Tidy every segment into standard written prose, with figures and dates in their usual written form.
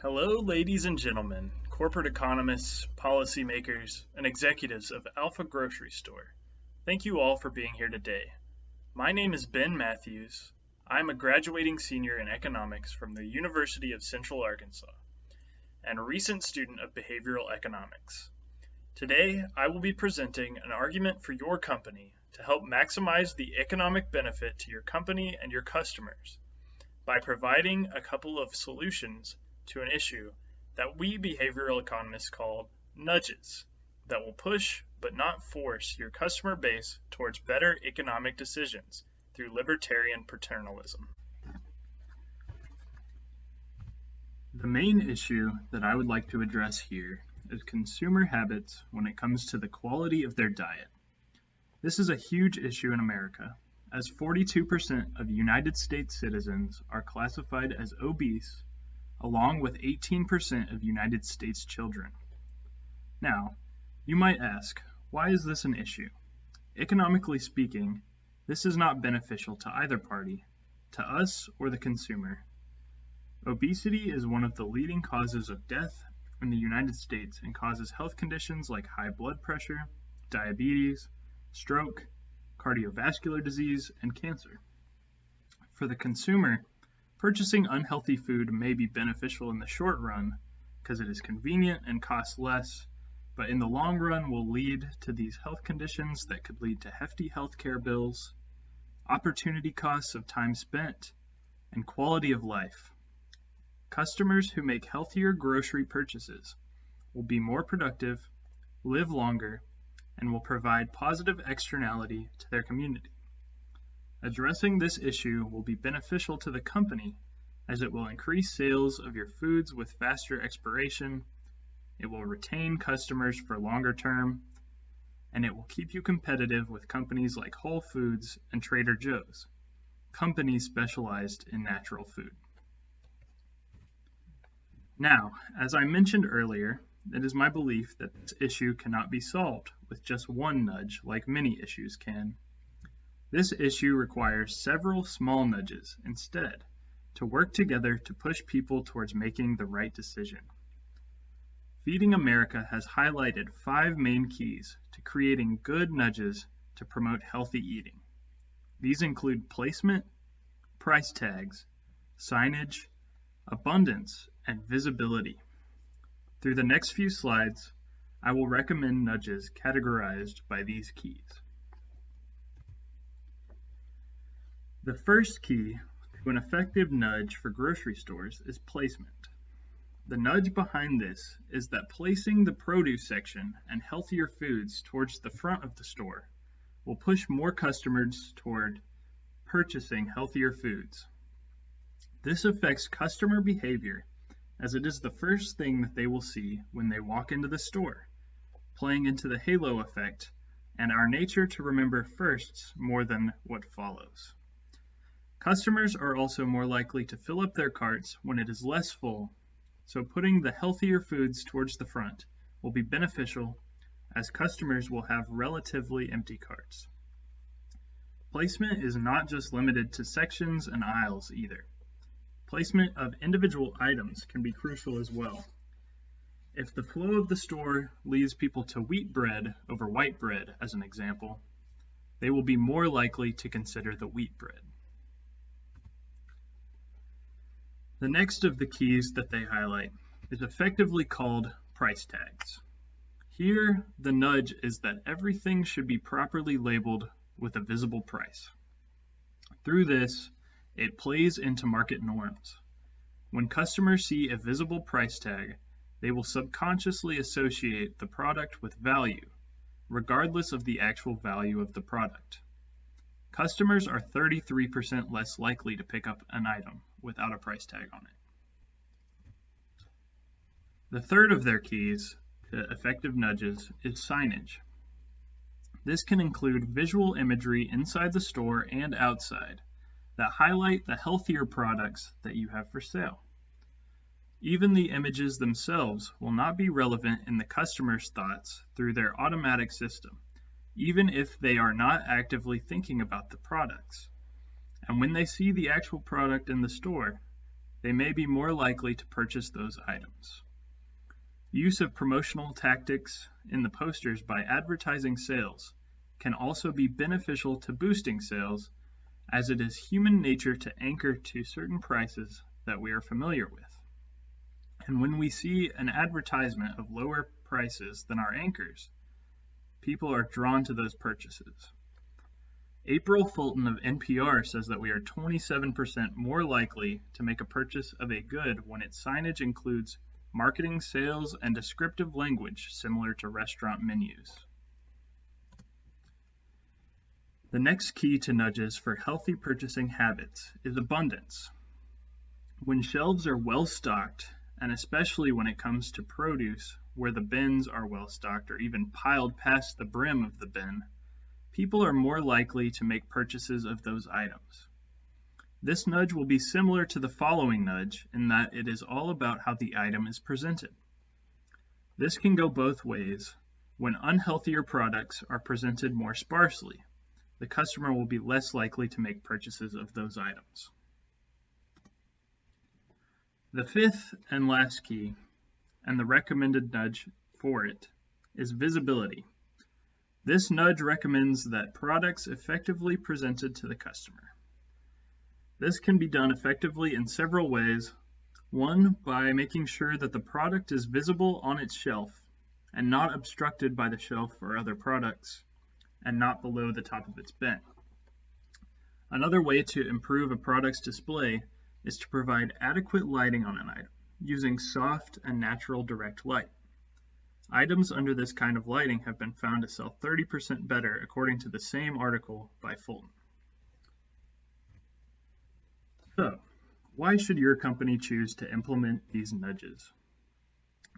Hello, ladies and gentlemen, corporate economists, policymakers, and executives of Alpha Grocery Store. Thank you all for being here today. My name is Ben Matthews. I'm a graduating senior in economics from the University of Central Arkansas and a recent student of behavioral economics. Today, I will be presenting an argument for your company to help maximize the economic benefit to your company and your customers by providing a couple of solutions to an issue that we behavioral economists call nudges that will push but not force your customer base towards better economic decisions through libertarian paternalism. The main issue that I would like to address here is consumer habits when it comes to the quality of their diet. This is a huge issue in America, as 42% of United States citizens are classified as obese, along with 18% of United States children. Now, you might ask, why is this an issue? Economically speaking, this is not beneficial to either party, to us or the consumer. Obesity is one of the leading causes of death in the United States and causes health conditions like high blood pressure, diabetes, stroke, cardiovascular disease, and cancer. For the consumer, purchasing unhealthy food may be beneficial in the short run because it is convenient and costs less, but in the long run will lead to these health conditions that could lead to hefty healthcare bills, opportunity costs of time spent, and quality of life. Customers who make healthier grocery purchases will be more productive, live longer, and will provide positive externality to their community. Addressing this issue will be beneficial to the company as it will increase sales of your foods with faster expiration, it will retain customers for longer term, and it will keep you competitive with companies like Whole Foods and Trader Joe's, companies specialized in natural food. Now, as I mentioned earlier, it is my belief that this issue cannot be solved with just one nudge like many issues can. This issue requires several small nudges instead to work together to push people towards making the right decision. Feeding America has highlighted 5 main keys to creating good nudges to promote healthy eating. These include placement, price tags, signage, abundance, and visibility. Through the next few slides, I will recommend nudges categorized by these keys. The first key to an effective nudge for grocery stores is placement. The nudge behind this is that placing the produce section and healthier foods towards the front of the store will push more customers toward purchasing healthier foods. This affects customer behavior as it is the first thing that they will see when they walk into the store, playing into the halo effect and our nature to remember firsts more than what follows. Customers are also more likely to fill up their carts when it is less full, so putting the healthier foods towards the front will be beneficial as customers will have relatively empty carts. Placement is not just limited to sections and aisles either. Placement of individual items can be crucial as well. If the flow of the store leads people to wheat bread over white bread, as an example, they will be more likely to consider the wheat bread. The next of the keys that they highlight is effectively called price tags. Here, the nudge is that everything should be properly labeled with a visible price. Through this, it plays into market norms. When customers see a visible price tag, they will subconsciously associate the product with value, regardless of the actual value of the product. Customers are 33% less likely to pick up an item without a price tag on it. The third of their keys to effective nudges is signage. This can include visual imagery inside the store and outside that highlight the healthier products that you have for sale. Even the images themselves will not be relevant in the customer's thoughts through their automatic system, even if they are not actively thinking about the products. And when they see the actual product in the store, they may be more likely to purchase those items. Use of promotional tactics in the posters by advertising sales can also be beneficial to boosting sales, as it is human nature to anchor to certain prices that we are familiar with. And when we see an advertisement of lower prices than our anchors, people are drawn to those purchases. April Fulton of NPR says that we are 27% more likely to make a purchase of a good when its signage includes marketing, sales, and descriptive language similar to restaurant menus. The next key to nudges for healthy purchasing habits is abundance. When shelves are well stocked, and especially when it comes to produce where the bins are well stocked or even piled past the brim of the bin, people are more likely to make purchases of those items. This nudge will be similar to the following nudge in that it is all about how the item is presented. This can go both ways. When unhealthier products are presented more sparsely, the customer will be less likely to make purchases of those items. The fifth and last key, and the recommended nudge for it, is visibility. This nudge recommends that products effectively presented to the customer. This can be done effectively in several ways. One, by making sure that the product is visible on its shelf and not obstructed by the shelf or other products, and not below the top of its bin. Another way to improve a product's display is to provide adequate lighting on an item, using soft and natural direct light. Items under this kind of lighting have been found to sell 30% better according to the same article by Fulton. So, why should your company choose to implement these nudges?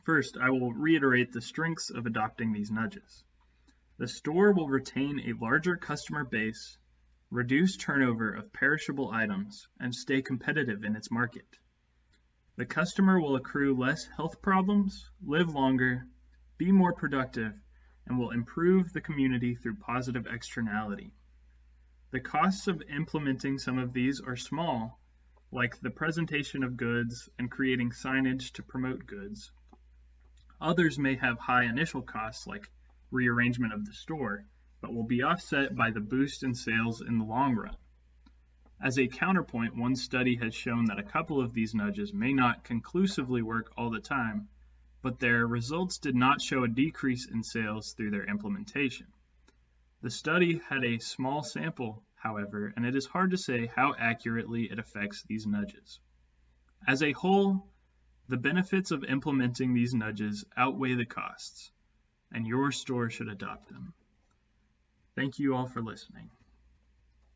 First, I will reiterate the strengths of adopting these nudges. The store will retain a larger customer base, reduce turnover of perishable items, and stay competitive in its market. The customer will accrue less health problems, live longer, be more productive, and will improve the community through positive externality. The costs of implementing some of these are small, like the presentation of goods and creating signage to promote goods. Others may have high initial costs, like rearrangement of the store, but will be offset by the boost in sales in the long run. As a counterpoint, one study has shown that a couple of these nudges may not conclusively work all the time, but their results did not show a decrease in sales through their implementation. The study had a small sample, however, and it is hard to say how accurately it affects these nudges. As a whole, the benefits of implementing these nudges outweigh the costs, and your store should adopt them. Thank you all for listening.